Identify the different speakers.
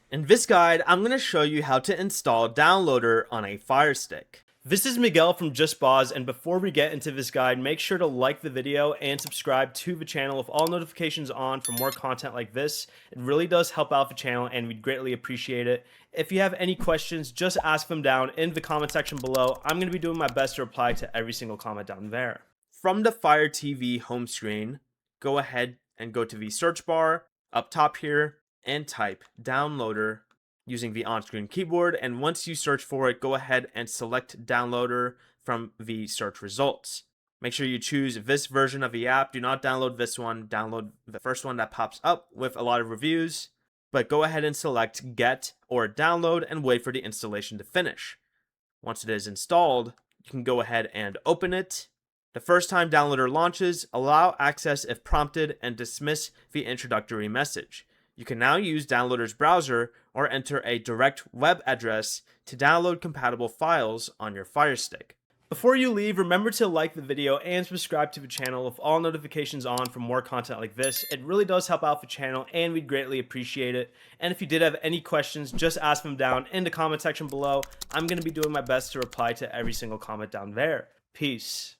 Speaker 1: In this guide, I'm going to show you how to install Downloader on a Firestick. This is Miguel from Just Pause, and before we get into this guide, make sure to like the video and subscribe to the channel with all notifications on for more content like this. It really does help out the channel and we'd greatly appreciate it. If you have any questions, just ask them down in the comment section below. I'm going to be doing my best to reply to every single comment down there. From the Fire TV home screen, go ahead and go to the search bar up top here and type Downloader using the on-screen keyboard, and once you search for it, go ahead and select Downloader from the search results. Make sure you choose this version of the app. Do not download this one. Download the first one that pops up with a lot of reviews, but go ahead and select Get or Download and wait for the installation to finish. Once it is installed, you can go ahead and open it. The first time Downloader launches, allow access if prompted and dismiss the introductory message. You can now use Downloader's browser or enter a direct web address to download compatible files on your Firestick. Before you leave, remember to like the video and subscribe to the channel with all notifications on for more content like this. It really does help out the channel and we'd greatly appreciate it. And if you did have any questions, just ask them down in the comment section below. I'm going to be doing my best to reply to every single comment down there. Peace.